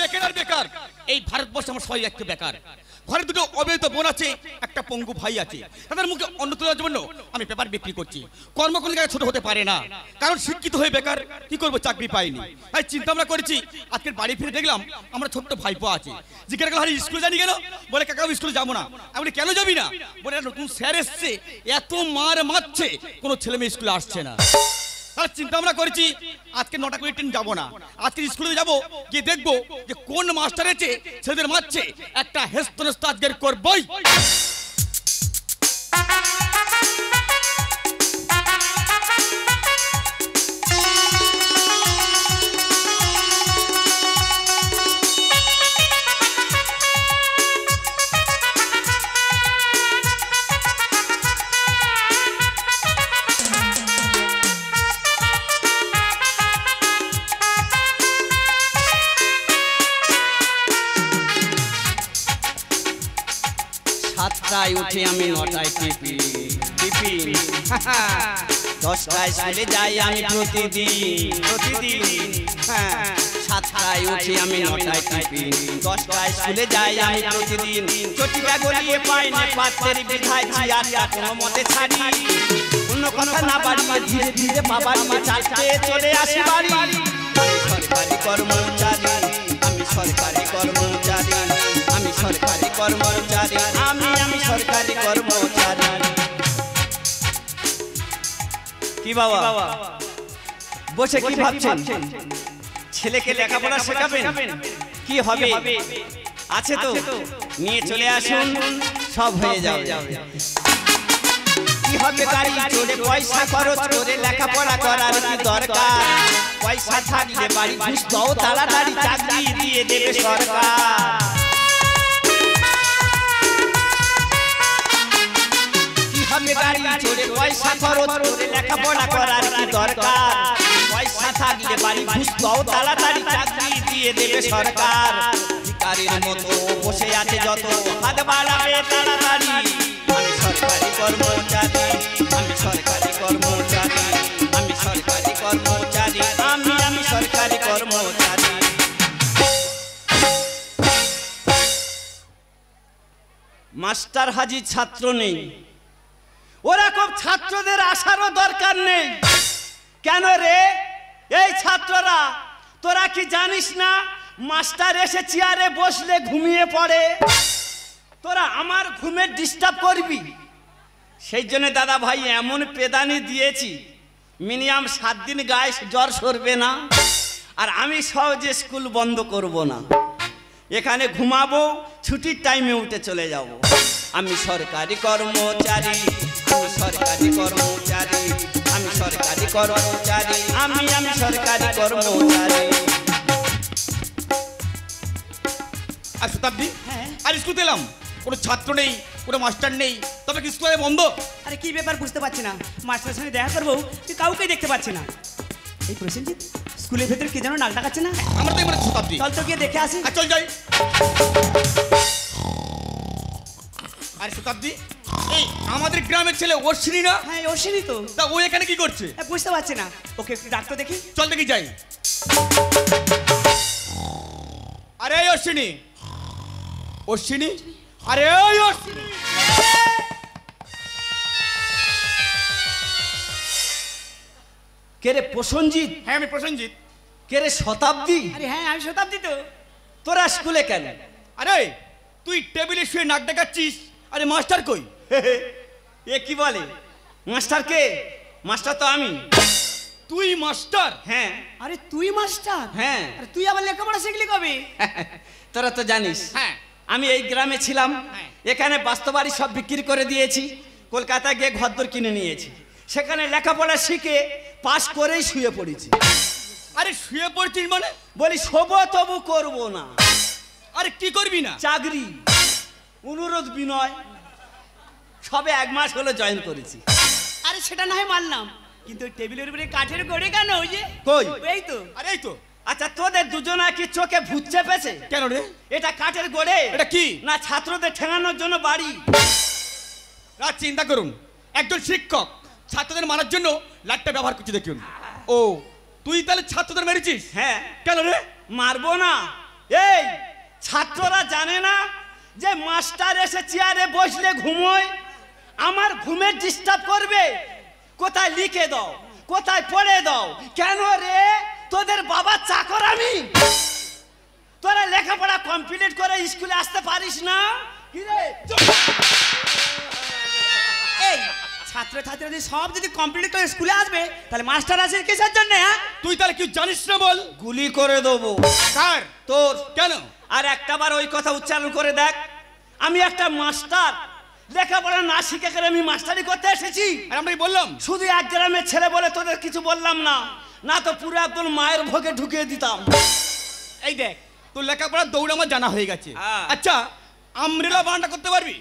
বেকার আর বেকার। এই ভারতবর্ষে আমার সবাই একটা বেকার। ঘরে দুটো অবিবাহিত বোন আছে, একটা পঙ্গু ভাই আছে। তাদের মুখে অন্ন তোলার জন্য আমি পেপার বিক্রি করছি। কর্ম কোনো জায়গায় ছোট হতে পারে না, কারণ শিক্ষিত হয়ে বেকার। কি করবো, চাকরি পাইনি। তাই চিন্তা ভাবনা করেছি। আজকের বাড়ি ফিরে দেখলাম আমরা ছোট্ট ভাইপো আছে। জিজ্ঞাসা করলাম, আরে স্কুলে জানি কেন? বলে কাকা স্কুলে যাবো না। আমি কেন যাবি না? বলে নতুন স্যার এসছে, এত মার মারছে, কোনো ছেলে মেয়ে স্কুলে আসছে না। তাহলে চিন্তা ভাবনা করেছি আজকে 9টা করে ট্রেন যাবো না, আজকে স্কুলে যাবো, গিয়ে দেখবো যে কোন মাস্টার এসে ছেলেদের মারছে। একটা হেস্তনেস্ত আজকের করবই। সাতটায় উঠে আমি 9টায় টিফিন 10টায় স্কুলে যাই আমি প্রতিদিন। 7টায় উঠে আমি 9টায় টিফিন 10টায় স্কুলে যাই আমি প্রতিদিন। চটিটা গলিয়ে পাই না পাত্রের বিধায় জিয়াটা কোনো মতে ছাড়ি। অন্য কথা না বাড়িয়ে ধীরে ধীরে বাবার নিয়ে চালতে চলে আসি বাড়ি। সরকারি কর্মচারী আমি, সরকারি কর্মচারী আমি, সরকারি কর্মচারী আমি সরকারি কর্মচারী। কি বাবা বসে কি ভাবছেন? ছেলেকে লেখাপড়া শেখাবেন? কি হবে? আছে তো, নিয়ে চলে আসুন, সব হয়ে যাবে। কি হবে? গাড়ি চড়ে পয়সা খরচ করে লেখাপড়া করার কি দরকার? পয়সা থাকলে বাড়ি ঘুষ দাও, তাড়াতাড়ি চাকরি দিয়ে দেবে সরকার। গাড়ি চড়ে পয়সা খরচ করে লেখাপড়া করার কি দরকার? পয়সা থাকলে বাড়ি ঘুষ দাও, তাড়াতাড়ি চাকরি দিয়ে দেবে সরকার। ভিখারির মতো বসে আছে যত, হাত বাড়াবে তাড়াতাড়ি। আমি সরকারি কর্মচারী আমি, সরকারি কর্মচারী আমি, সরকারি কর্মচারী আমি সরকারি কর্মচারী। মাস্টার হাজি ছাত্র নেই, ওরকম ছাত্রদের আসারও দরকার নেই। কেন রে? এই ছাত্ররা, তোরা কি জানিস না মাস্টার এসে চেয়ারে বসলে ঘুমিয়ে পড়ে? তোরা আমার ঘুমে ডিস্টার্ব করবি, সেই জন্য দাদা ভাই এমন পেদানি দিয়েছি, মিনিমাম 7 দিন গায়ে জ্বর সরবে না। আর আমি সহজে স্কুল বন্ধ করব না, এখানে ঘুমাবো, ছুটির টাইমে উঠে চলে যাব। আমি সরকারি কর্মচারী আমি, সরকারি কর্মচারী আমি, সরকারি কর্মচারী আমি সরকারি কর্মচারী। আর শতাব্দী, আর স্কুল এলাম, কোনো ছাত্র নেই, কোনো মাস্টার নেই, তবে কি স্কুলে বন্ধ? আরে কি ব্যাপার বুঝতে পারছি না, মাস্টারের সঙ্গে দেখা করবো তুই কাউকে দেখতে পাচ্ছি না। এই প্রসেনজিৎ স্কুলের ভেতরে কে যেন নাক ডাকাচ্ছে না? আমরা তো এবারে শতাব্দী, চল তো গিয়ে দেখে আসি। চল যাই। আরে শতাব্দী, এই আমাদের গ্রামের ছেলে অশ্বিনী না? হ্যাঁ অশ্বিনী তো। তা ও এখানে কি করছে? বুঝতে পারছি না, ওকে একটু ডাকতে দেখি। চল দেখি যাই। আরে অশ্বিনী, অশ্বিনী, আরে ওই অশ্বিনী। কে রে প্রসেনজিৎ? হ্যাঁ আমি প্রসেনজিৎ। কে রে শতাব্দী? আরে হ্যাঁ আমি শতাব্দী তো। তোরা স্কুলে কেন? আরে তুই টেবিলে শুয়ে নাক ডাকাচ্ছিস, আরে মাস্টার কই? এ কি বলে? মাস্টার কে? মাস্টার তো আমি। তুই মাস্টার? হ্যাঁ। আরে তুই মাস্টার? হ্যাঁ। আরে তুই আবার লেখাপড়া শিখলি কবে? তোরা তো জানিস হ্যাঁ আমি এই গ্রামে ছিলাম, এখানে বাস্তবাড়ি সব বিক্রি করে দিয়েছি, কলকাতায় গিয়ে ঘরদোর কিনে নিয়েছি, সেখানে লেখাপড়া শিখে পাশ করেই শুয়ে পড়েছি। আরে শুয়ে পড়ছিস মানে? বলি শোবো তবু করবো না। আরে কি করবি না? চাকরি, অনুরোধ বিনয়, সবে 1 মাস হলো জয়েন করেছি। আরে সেটা না হয় মানলাম, কিন্তু টেবিলের উপরে কাঠের গড়ে কেন? ওই যে কই? এই তো। আরে এই তো। আচ্ছা তোদের দুজনা কি চোখে ভূত চেপেছে? কেন রে? এটা কাঠের গড়ে? এটা কি? না ছাত্রদের ঠেঙানোর জন্য বাড়ি। রাত চিন্তা করুন, একজন শিক্ষক ছাত্রদের মারার জন্য লাঠটা ব্যবহার করছে দেখুন। ও তুই তাহলে ছাত্রদের মেরেছিস? হ্যাঁ। কেন রে? মারবো না। এই ছাত্ররা জানে না যে মাস্টার এসে চেয়ারে বসলে ঘুমোয়, আমার ঘুমের ডিস্টার্ব করবে। কোথায় লিখে দাও, কোথায় পড়ে দাও। কেন রে, তোদের বাবার চাকর আমি? তোরা লেখাপড়া কমপ্লিট করে স্কুলে আসতে পারিস না? কি রে? এই ছাত্র ছাত্রীদের সব যদি কমপ্লিট করে স্কুলে আসবে, তাহলে মাস্টার আসে কিসের জন্য? হ্যাঁ, তুই তাহলে কি জানিস না বল? গুলি করে দেবো। কার? তোর। কেন? আর একটাবার ওই কথা উচ্চারণ করে দেখ। আমি একটা মাস্টার, লেখাপড়া না শিখে করে আমি মাস্টারি করতে এসেছি। আর আমরা বললাম শুধু এক গ্রামের ছেলে বলে তোদের কিছু বললাম না, না তো পুরো একদম মায়ের ভোগে ঢুকিয়ে দিতাম। এই দেখ, তোর লেখাপড়া দৌড় আমার জানা হয়ে গেছে। হ্যাঁ। আচ্ছা, আমরেলা বানানটা করতে পারবি?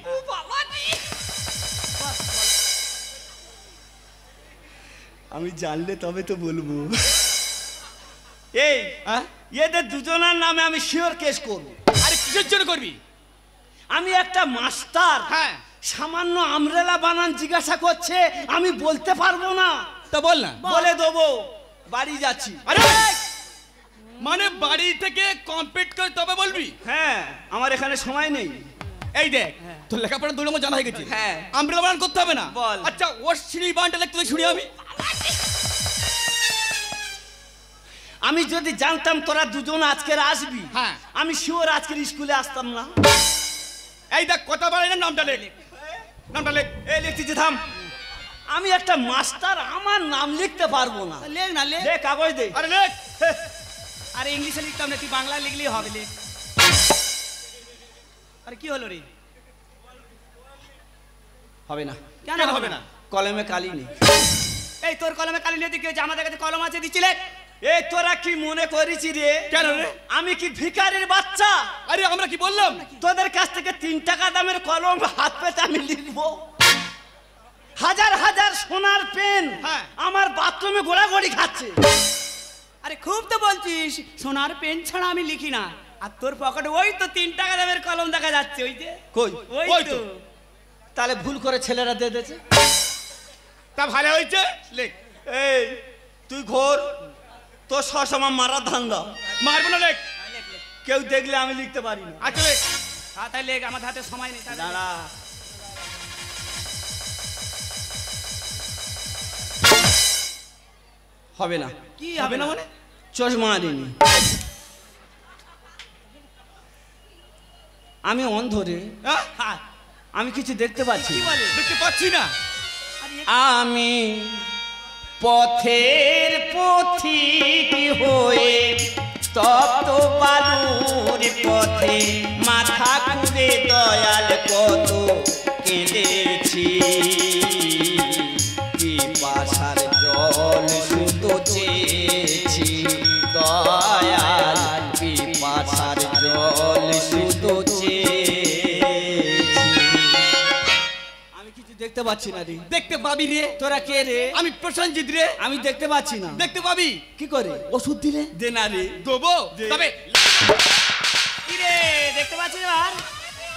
আমি জানলে তবে তো বলবো। এই হ্যাঁ? এদের দুজনের নামে আমি শিওর কেস করব। আরে কিসের জন্য করবি? আমি একটা মাস্টার, হ্যাঁ, সামান্য আমরেলা বানান জিজ্ঞাসা করছে, আমি বলতে পারবো না। তা বল না। বলে দেবো, বাড়ি যাচ্ছি। আরে মানে বাড়ি থেকে কমপ্লিট করে তবে বলবি? হ্যাঁ, আমার এখানে সময় নেই। এই দেখ, তোর লেখাপড়া দৌড় আমার জানা হয়ে গেছে। হ্যাঁ। আমরেলা বানান করতে হবে না। বল। আচ্ছা, অশ্বিনী বানানটা লিখতে শুনি আমি। আমি যদি জানতাম তোরা দুজন আজকের আসবি, হ্যাঁ, আমি শিওর আজকের স্কুলে আসতাম না। এই দেখ, কথা বলে না, নামটা লেখ, নামটা লেখ। এই লিখতেছি, থাম। আমি একটা মাস্টার, আমার নাম লিখতে পারবো না। লেখ না, লেখ। দে কাগজ দে। আরে লেখ। আরে ইংলিশে লিখতাম না, তুই বাংলায় লিখলেই হবে। লেখ। আরে কি হলো রে? হবে না। কেন হবে না? কলমে কালি নেই। এই তোর কলমে কালি নিয়ে দিকে আমাদের কাছে কলম আছে, দিচ্ছি লেখ। এই তোরা কি মনে করেছি রে? কেন রে? আমি কি ভিখারির বাচ্চা? আরে আমরা কি বললাম? তোদের কাছ থেকে 3 টাকা দামের কলম হাত পেতে আমি লিখবো? হাজার হাজার সোনার পেন হ্যাঁ। আমার বাথরুমে গোড়াগড়ি খাচ্ছে। আরে খুব তো বলছিস, সোনার পেন ছাড়া আমি লিখি না। আর তোর পকেটে ওই তো 3 টাকা দামের কলম দেখা যাচ্ছে, ওই যে। কই? ওই ওই তো। তো। তাহলে ভুল করে ছেলেরা দিয়ে দিয়েছে। তা ভালো হয়েছে, লেখ। এই তুই ঘোর, তোর সসমা মারা ধান্দা। মারবো না, লেখ। লেখ, লেখ। কেউ দেখলে আমি লিখতে পারি না। আচ্ছা লেখ। তাই লেখ, আমার হাতে সময় নেই। তাড়াতাড়ি। দাঁড়া। হবে না। কি হবে না মানে? চশমা আনিনি। আমি অন্ধ রে, হ্যাঁ? হ্যাঁ, আমি কিছু দেখতে পাচ্ছি কি না। বলে? দেখতে পাচ্ছি না। আরে আমি পথের পথিক হয়ে তপ্ত বালুর পথে মাথা খুঁড়ে দয়াল কত কেঁদেছি। পিপাসার জল শুধু চেয়েছি দয়াল, পিপাসার জল শুধু চেয়েছি। আমি কিছু দেখতে পাচ্ছি না রে। দেখতে পাবি রে। তোরা কে রে? আমি প্রসেনজিৎ রে। আমি দেখতে পাচ্ছি না। দেখতে পাবি। কি করে? ওষুধ দিলে দে না রে। দেবো, তবে কি রে, দেখতে পাচ্ছিস এবার?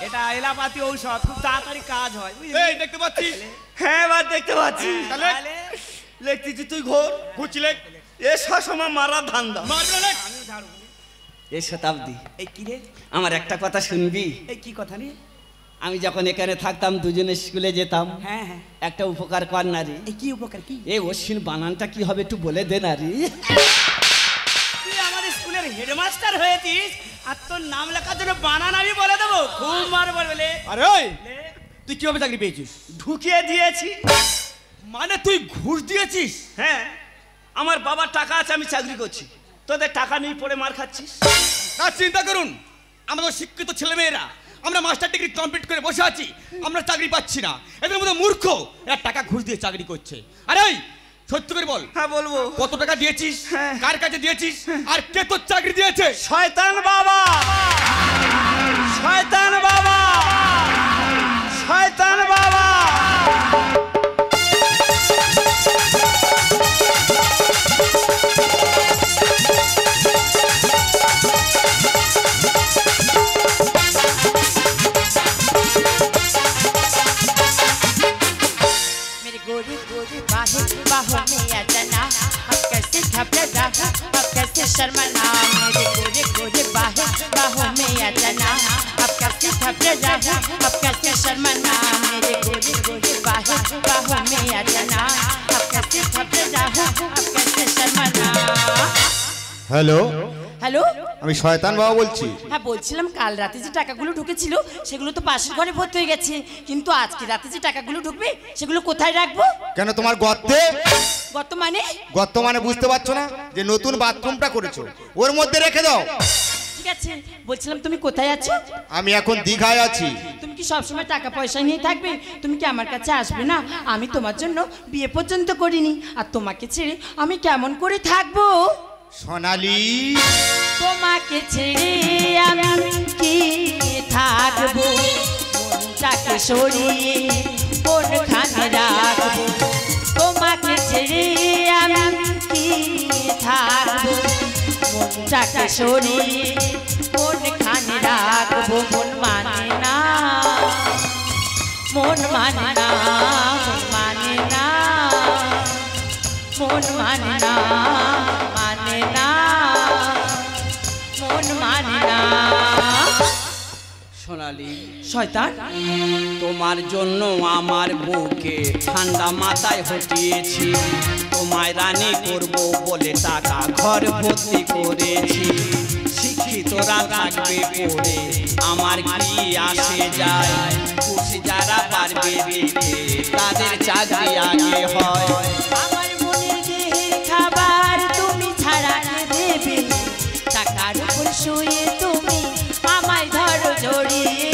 এটা এলাপাতি ঔষধ, খুব তাড়াতাড়ি কাজ হয়, বুঝলি? এই দেখতে পাচ্ছিস? হ্যাঁ, এবার দেখতে পাচ্ছি। তাহলে তাহলে লিখতেছি, তুই ঘোর। ঘুরছি, লেখ। এ সসমা মারা ধান্দা। মারবো না, লেখ। আমিও ঝাড়ু। এ শতাব্দী, এই কি রে? আমার একটা কথা শুনবি? এই কি কথা রে? আমি যখন এখানে থাকতাম, দুজনে স্কুলে যেতাম, হ্যাঁ হ্যাঁ। একটা উপকার কর না রে। এই কি উপকার? কি? এ অশ্বিন বানানটা কি হবে একটু বলে দে না রে। তুই আমাদের স্কুলের হেডমাস্টার হয়েছিস, আর তোর নাম লেখার জন্য বানান আমি বলে দেবো? খুব মার বলবে। লে। আরে ওই, লে। তুই কিভাবে চাকরি পেয়েছিস? ঢুকিয়ে দিয়েছি। মানে তুই ঘুষ দিয়েছিস? হ্যাঁ, আমার বাবার টাকা আছে, আমি চাকরি করছি। তোদের টাকা নেই পড়ে মার খাচ্ছিস। না, চিন্তা করুন, আমাদের শিক্ষিত ছেলেমেয়েরা আমরা মাস্টার ডিগ্রি কমপ্লিট করে বসে আছি, আমরা চাকরি পাচ্ছি না। এদের মধ্যে মূর্খ এরা টাকা ঘুষ দিয়ে চাকরি করছে। আরে ওই, সত্যি করে বল, হ্যাঁ বলবো। কত টাকা দিয়েছিস, হ্যাঁ। কার কাছে দিয়েছিস, আর কে তোর চাকরি দিয়েছে? শয়তান বাবা, শয়তান বাবা, শয়তান বাবা। मेरे गोरी गोरी बाहों बाहों में आ जाना, अब कैसे घबरा रहा, अब कैसे शर्माना। मेरे गोरे गोरे बाहें आ जाना अब कैसे घबरा जाऊं अब कैसे शर्माना मेरे गोरे गोरे बाहों में आ जाना अब कैसे घबरा जाऊं अब कैसे शर्माना। হ্যালো হ্যালো আমি শয়তান বাবা বলছি। হ্যাঁ বলছিলাম কাল রাতে যে টাকাগুলো ঢুকেছিল সেগুলো তো পাশের ঘরে ভর্তি হয়ে গেছে, কিন্তু আজকে রাতে যে টাকাগুলো ঢুকবে সেগুলো কোথায় রাখবো? কেন তোমার গর্তে? গর্ত মানে বুঝতে পারছো না যে নতুন বাথরুমটা করেছো ওর মধ্যে রেখে দাও। ঠিক আছে, বলছিলাম তুমি কোথায় আছো? আমি এখন দীঘায় আছি। তুমি কি সবসময় টাকা পয়সা নিয়ে থাকবে? তুমি কি আমার কাছে আসবে না? আমি তোমার জন্য বিয়ে পর্যন্ত করিনি, আর তোমাকে ছেড়ে আমি কেমন করে থাকবো? সোনালি তোমাকে ছেড়ে আমি কি থাকবো? মনটাকে সরিয়ে কোনখানে রাখবো? তোমাকে ছেড়ে আমি কি থাকবো? মনটাকে সরিয়ে কোনখানে রাখবো? মন মানে না, মন মানে না, মন মানে না, মন মানে না, মানে না, মন মানে না। সোনালি শয়তান তোমার জন্য আমার বুকে ঠান্ডা মাথায় হটিয়েছি, তোমায় রানী করব বলে টাকা ঘর ভর্তি করেছি। শিক্ষিতরা থাকবে পড়ে আমার কি আসে যায়, খুশি যারা পারবে দিতে তাদের চাকরি আগে হয়। আমার মনের দেহের খাবার তুমি ছাড়া কে দেবে? টাকার উপর শুয়ে তুমি আমায় ধরো জড়িয়ে,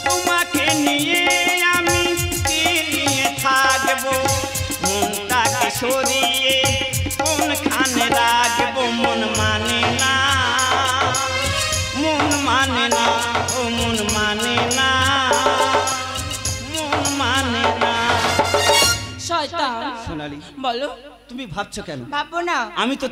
তোমাকে নিয়ে আমি কি নিয়ে থাকবো? মনটাকে সরিয়ে কোনখানে রাখবো? মন মানে না, মন মানে না, ও মন মানে না, মন মানে না। শয়তান সোনালি বলো তুমি ভাবছো কেন? ভাববো না। আমি তো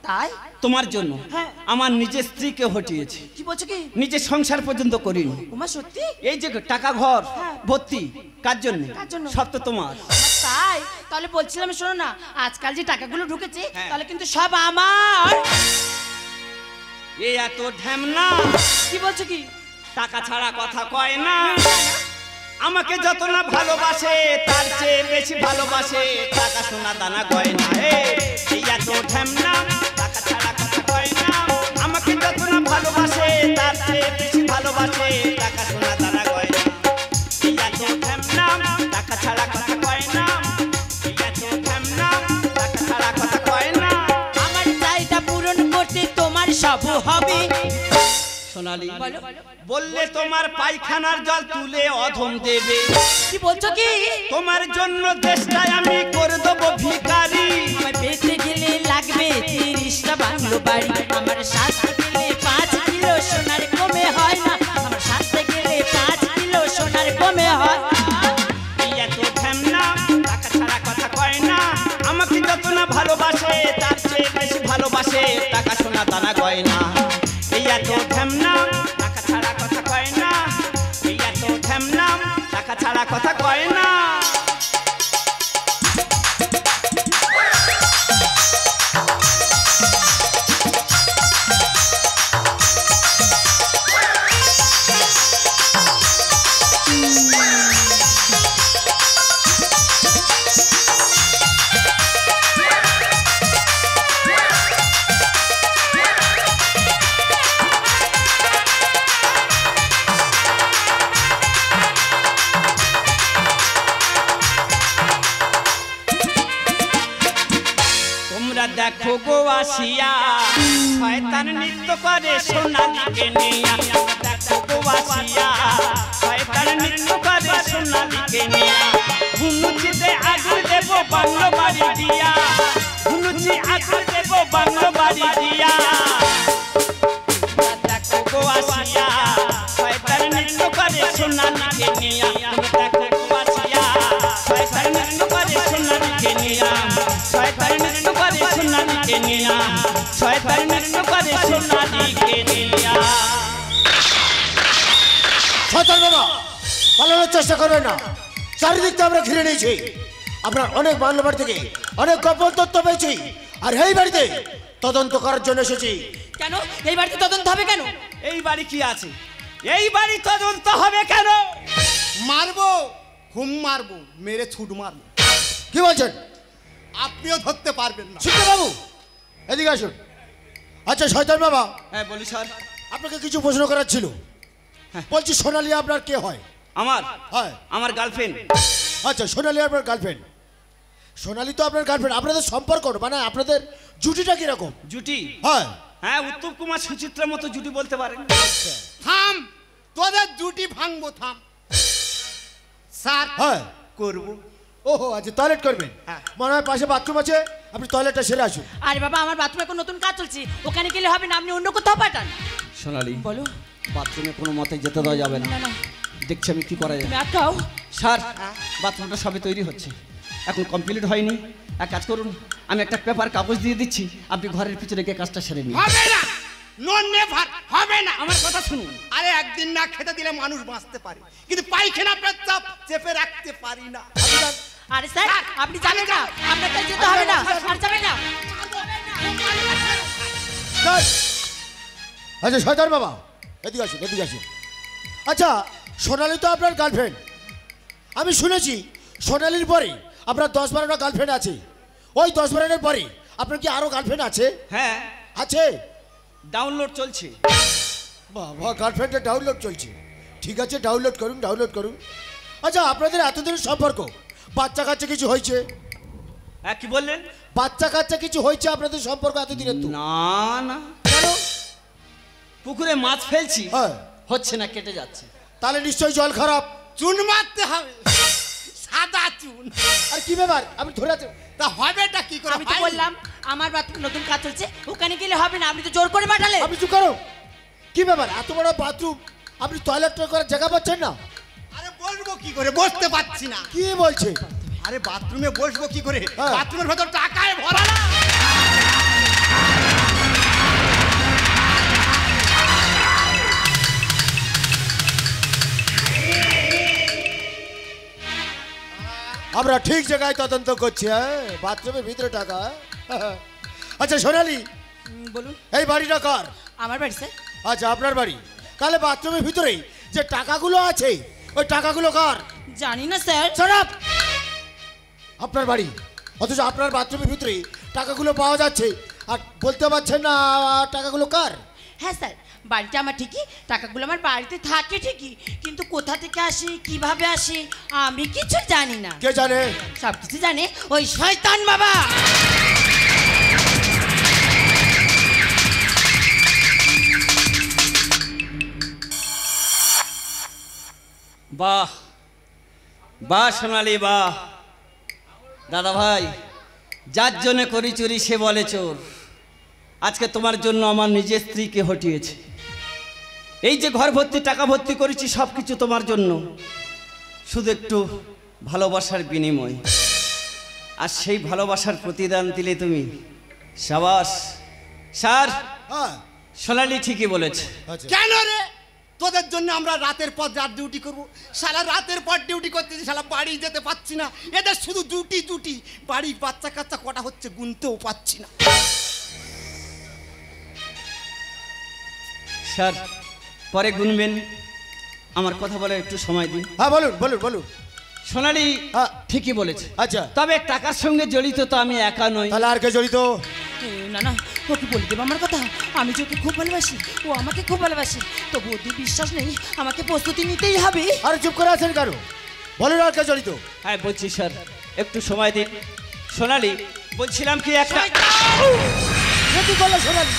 তাই তোমার জন্য হ্যাঁ। আমার নিজের স্ত্রীকে হটিয়েছি, কি বলছো কি? নিজের সংসার পর্যন্ত করিনি। তোমার সত্যি? এই যে টাকা ঘর হ্যাঁ। ভর্তি কার জন্য? কার জন্য? সব তো তোমার। তাই তাহলে বলছিলাম শোনো না, আজকাল যে টাকাগুলো ঢুকেছে হ্যাঁ। তাহলে কিন্তু সব আমার। এই এত ঢ্যামনা, কি বলছো কি? টাকা ছাড়া কথা কয় না। আমাকে যত না ভালোবাসে তার চেয়ে বেশি ভালোবাসে টাকা সোনা দানা গয়না। এই এত ঢ্যামনা, টাকা ছাড়া কথা কয় না। আমাকে যত না ভালোবাসে তার চেয়ে বেশি ভালোবাসে টাকা সোনা দানা গয়না। এই এত ঢ্যামনা, টাকা ছাড়া কথা কয় না। এই এত ঢ্যামনা, টাকা ছাড়া কথা কয় না। আমার চাহিদা পূরণ করতে তোমার সব হবে। সোনালি বলো। বললে তোমার পায়খানার জল তুলে অধম দেবে। কি বলছো কি? তোমার জন্য দেশটাই আমি করে দেবো ভিখারি। আমার পেতে গেলে লাগবে 30টা বাংলো বাড়ি, আমার সাথে গেলে 5 কিলো সোনার কমে হয় না, আমার সাথে গেলে 5 কিলো সোনার কমে হয়। এই এত ঢ্যামনা, টাকা ছাড়া কথা কয় না। আমাকে যত না ভালোবাসে তার চেয়ে বেশি ভালোবাসে টাকা সোনা দানা গয়না। এই এত ঢ্যামনা, টাকা ছাড়া কথা কয় না। এই এত ঢ্যামনা, টাকা ছাড়া কথা কয় না। দেখো গো আসিয়া শয়তান নৃত্য করে সোনালীকে নিয়া। দেখো গো আসিয়া শয়তান নৃত্য করে সোনালীকে নিয়া। ধুনুচিতে আগুন দেব বাংলো বাড়ি দিয়া, ধুনুচি আগুন দেব বাংলো বাড়ি দিয়া। দেখো গো আসিয়া শয়তান নৃত্য করে সোনালীকে নিয়া। দেখো গো আসিয়া শয়তান নৃত্য করে সোনালীকে নিয়া। শয়তান নৃত্য করে সোনালীকে নিয়া। শয়তান নৃত্য করে সোনালীকে নিয়া। শয়তান বাবা পালানোর চেষ্টা করবেন না, চারিদিক তো আমরা ঘিরে নিয়েছি। আপনার অনেক বাংলা বাড়ি থেকে অনেক গোপন তথ্য পেয়েছি। আর এই বাড়িতে তদন্ত করার জন্য এসেছি। কেন এই বাড়িতে তদন্ত হবে কেন? এই বাড়ি কি আছে? এই বাড়ি তদন্ত হবে কেন? মারবো, হুম মারবো, মেরে ছুট মারবো। কি বলছেন? আপনিও ধরতে পারবেন না। শিক্ষা বাবু এদিকে আসুন। আচ্ছা শয়তান বাবা, হ্যাঁ বলি স্যার। আপনাকে কিছু প্রশ্ন করার ছিল। বলছি সোনালী আপনার কে হয়? আমার হ্যাঁ। আমার গার্লফ্রেন্ড। আচ্ছা সোনালী আপনার গার্লফ্রেন্ড। সোনালী তো আপনার গার্লফ্রেন্ড, আপনাদের সম্পর্ক মানে আপনাদের জুটিটা কিরকম? জুটি? হ্যাঁ হ্যাঁ, উত্তম কুমার সুচিত্রার মতো জুটি বলতে পারেন। থাম, তোদের জুটি ভাঙবো, থাম। স্যার হ্যাঁ করবো। ওহো আচ্ছা টয়লেট করবেন? মনে হয় পাশে বাথরুম আছে, আপনি টয়লেটটা সেরে আসুন। আরে বাবা আমার বাথরুমে এখন নতুন কাজ চলছে, ওখানে গেলে হবে না, আপনি অন্য কোথাও পাঠান। সোনালী বলো। বাথরুমে কোনো মতে যেতে দেওয়া যাবে না। না না দেখছি আমি কি করা যায়। তুমি আটকাও। স্যার বাথরুমটা সবে তৈরি হচ্ছে, এখন কমপ্লিট হয়নি। এক কাজ করুন, আমি একটা পেপার কাগজ দিয়ে দিচ্ছি, আপনি ঘরের পিছনে গিয়ে কাজটা সেরে নিন। হবে না, নো নেভার, হবে না। আমার কথা শুনুন। আরে একদিন না খেতে দিলে মানুষ বাঁচতে পারে, কিন্তু পায়খানা পেচ্ছাপ চেপে রাখতে পারি না। আরে স্যার আপনি যাবেন না, আপনার কাছে যেতে হবে না। আর যাবেন না। আচ্ছা শয়তান বাবা এদিকে আসুন, এদিকে আসুন। আচ্ছা সোনালী তো আপনার গার্লফ্রেন্ড, আমি শুনেছি সোনালীর পরে আপনার 10-12টা গার্লফ্রেন্ড আছে। ওই 10-12টার পরে আপনার কি আরো গার্লফ্রেন্ড আছে? হ্যাঁ, আছে। ডাউনলোড চলছে। বাবা গার্লফ্রেন্ডের ডাউনলোড চলছে, ঠিক আছে ডাউনলোড করুন, ডাউনলোড করুন। আচ্ছা আপনাদের এতদিনের সম্পর্ক, বাচ্চা কাচ্চা কিছু হয়েছে? হ্যাঁ, কি বললেন? বাচ্চা কাচ্চা কিছু হয়েছে আপনাদের সম্পর্ক এতদিনের? তো না না, কেন? পুকুরে মাছ ফেলছি, হ্যাঁ হচ্ছে না, কেটে যাচ্ছে। তাহলে নিশ্চয়ই জল খারাপ। চুন মারতে হবে, সাদা চুন। আর কি ব্যাপার আপনি ধরে আছেন? তা হবেটা কি করে? আমি তো বললাম আমার বাথরুমে নতুন কাজ চলছে, ওখানে গেলে হবে না, আপনি তো জোর করে পাঠালেন। আপনি চুপ করো। কি ব্যাপার এত বড় বাথরুম, আপনি টয়লেট করার জায়গা পাচ্ছেন না? আরে বসবো কি করে, বসতে পারছি না। কি বলছে? আরে বাথরুমে বসবো কি করে, হ্যাঁ। বাথরুমের ভেতর টাকায় ভরা না। আমরা ঠিক জায়গায় তদন্ত করছি। হ্যাঁ বাথরুমের ভিতরে টাকা। আচ্ছা সোনালী বলুন। এই বাড়িটা কার? আমার বাড়ি স্যার। আচ্ছা আপনার বাড়ি, তাহলে বাথরুমের ভিতরেই যে টাকাগুলো আছে ওই টাকাগুলো কার? জানি না স্যার। Shut up! আপনার বাড়ি, অথচ আপনার বাথরুমের ভিতরে টাকাগুলো পাওয়া যাচ্ছে আর বলতে পারছেন না টাকাগুলো কার? হ্যাঁ স্যার, বাড়িটা আমার ঠিকই, টাকাগুলো আমার বাড়িতে থাকে ঠিকই, কিন্তু কোথা থেকে আসে কিভাবে আসে আমি কিছু জানি না। কে জানে? সব কিছু জানে ওই শয়তান বাবা। বাহ বাহ সোনালী বাহ। দাদা ভাই, যার জন্য করি চুরি সে বলে চোর। আজকে তোমার জন্য আমার নিজের স্ত্রীকে হটিয়েছে। এই যে ঘর ভর্তি টাকা ভর্তি করেছি সব কিছু তোমার জন্য, শুধু একটু ভালোবাসার বিনিময়। আর সেই ভালোবাসার প্রতিদান দিলে তুমি। সাবাস স্যার, হ্যাঁ সোনালী ঠিকই বলেছে। আচ্ছা কেন রে? তোদের জন্য আমরা রাতের পর রাত ডিউটি করবো, সারা রাতের পর ডিউটি করতেছি, সারা বাড়ি যেতে পাচ্ছি না। এদের শুধু ডিউটি ডিউটি, বাড়ির বাচ্চা কাচ্চা কটা হচ্ছে গুনতেও পাচ্ছি না। স্যার পরে গুনবেন, আমার কথা বলে একটু সময় দিন। হ্যাঁ বলুন বলুন বলুন। সোনালী হ্যাঁ। ঠিকই বলেছে। আচ্ছা তবে টাকার সঙ্গে জড়িত তো আমি একা নই। তাহলে আর কে জড়িত? না না, ওকে বলে দেবো আমার কথা, আমি যে ওকে খুব ভালোবাসি, ও আমাকে খুব ভালোবাসি, তবু ওদের বিশ্বাস নেই, আমাকে প্রস্তুতি নিতেই হবে। আরে চুপ করে আছেন কেন? বলুন আর কে জড়িত? হ্যাঁ বলছি স্যার, একটু সময় দিন। সোনালী বলছিলাম কি একটা কি করলো সোনালী?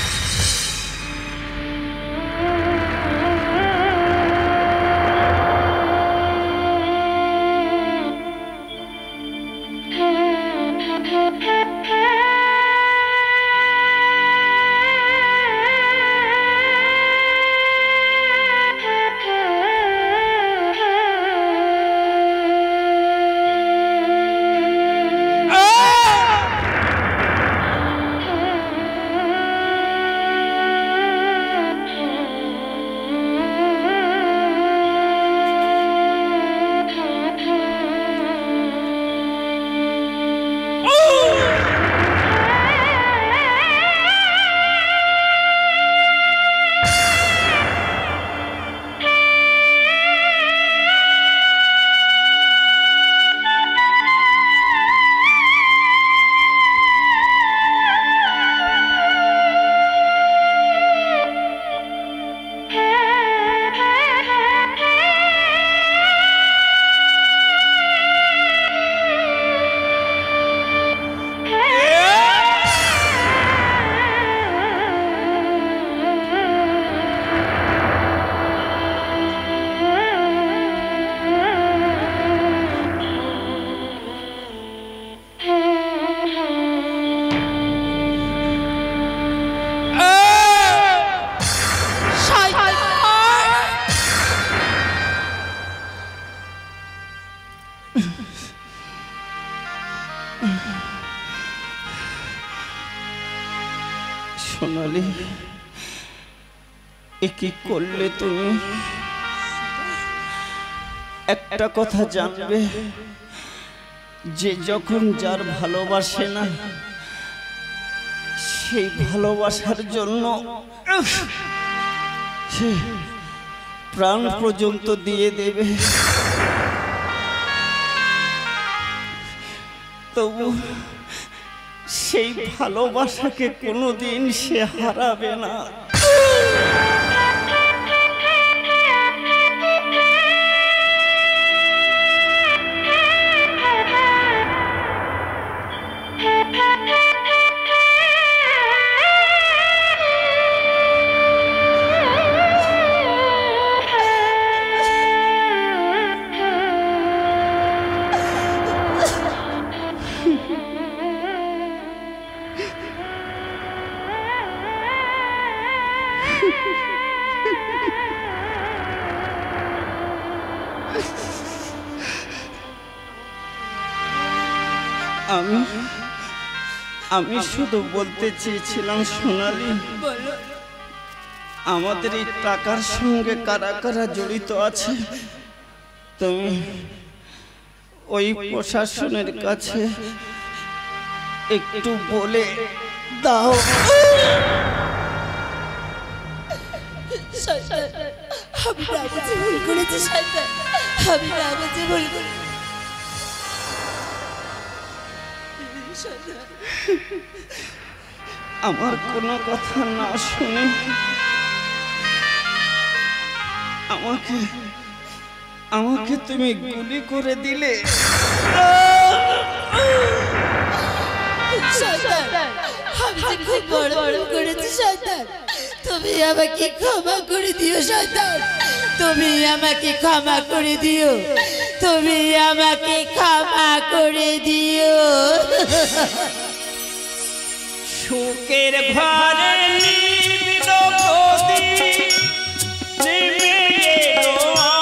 এ কি করলে তুমি? একটা কথা জানবে, যে যখন যার ভালোবাসে না সেই ভালোবাসার জন্য সে প্রাণ পর্যন্ত দিয়ে দেবে, তবু সেই ভালোবাসাকে কোনোদিন সে হারাবে না। আমি শুধু বলতে চেয়েছিলাম সোনালি, আমাদের এই টাকার সঙ্গে কারা কারা জড়িত আছে তুমি ওই প্রশাসনের কাছে একটু বলে দাও। আমি না বুঝে ভুল করেছি শয়তান, আমি না বুঝে ভুল করেছি। আমার কোনো কথা না শুনে আমাকে তুমি গুলি করে দিলে। আমি যে খুব বড় বড় করেছি শয়তান, তুমি আমাকে ক্ষমা করে দিও শয়তান, তুমি আমাকে ক্ষমা করে দিও, তুমি আমাকে ক্ষমা করে দিও। সুখের ঘরে নিবিল প্রদীপ নেমে এলো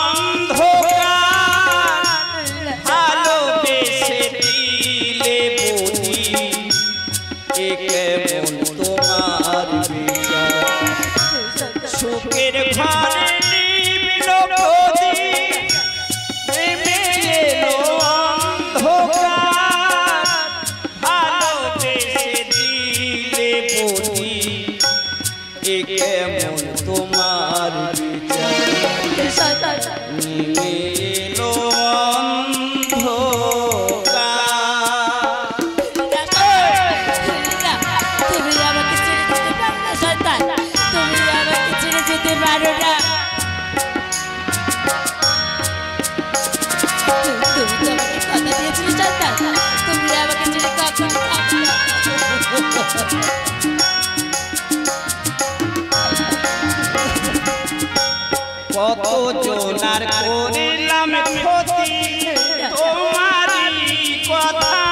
অন্ধকার, ভালোবেসে দিলে বলি এ কেমন তোমার বিচার। সুখের ঘরে নিবিল প্রদীপ নেমে এলো অন্ধকার, ভালোবেসে দিলে বলি এ কেমন তোমার বিচার। নেমে এলো তুমি আমাকে ছেড়ে যেতে পারো না শয়তান, তুমি আমাকে ছেড়ে যেতে পারো না। তুমি তো আমাকে কথা দিয়েছিলে শয়তান, তুমি আমাকে ছেড়ে কখনো যাবে না। কত জনার করিলাম ক্ষতি তোমারই কথা,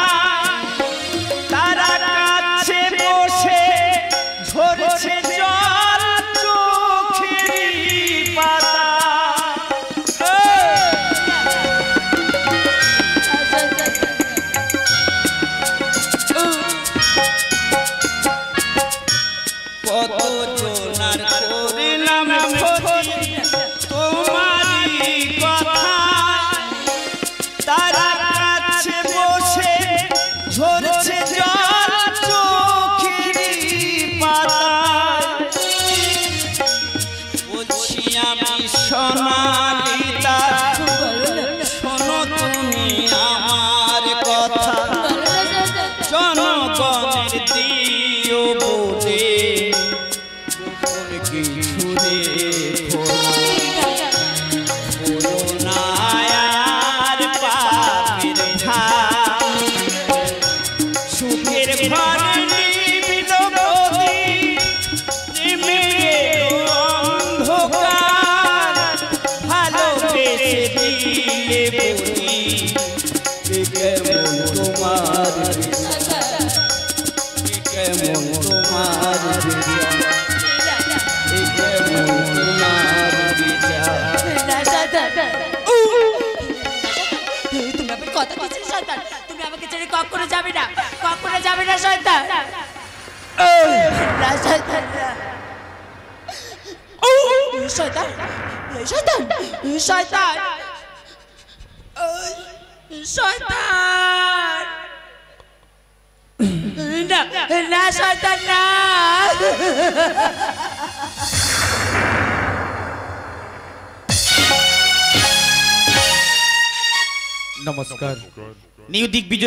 তারা কাছে বসে ঝরছে জল চোখেরই পাতা। কত জনার করিলাম ক্ষতি তোমারই কথা, তারা কাছে বসে ঝরছে জল চোখেরই পাতা। বলছি আমি সোনালি তার, শোনো তুমি আমার কথা, জনগণের দিও বলে গোপন কিছু রেখো না, আর পাপের ভার। সুখের ঘরে নিবিল প্রদীপ নেমে এলো অন্ধকার, ভালোবেসে দিলে বলি এ কেমন তোমার বিচার, এ কেমন তোমার বিচার, এ কেমন তোমার বিচার। তুমি আমাকে কথা দিয়েছিলে শয়তান, তুমি আমাকে ছেড়ে কখনো যাবে না, কখনো যাবে না শয়তান। না শয়তান না। শয়তান শয়তান শয়তান শয়তান না না শয়তান না নমস্কার নিউ দিগ্বিজয়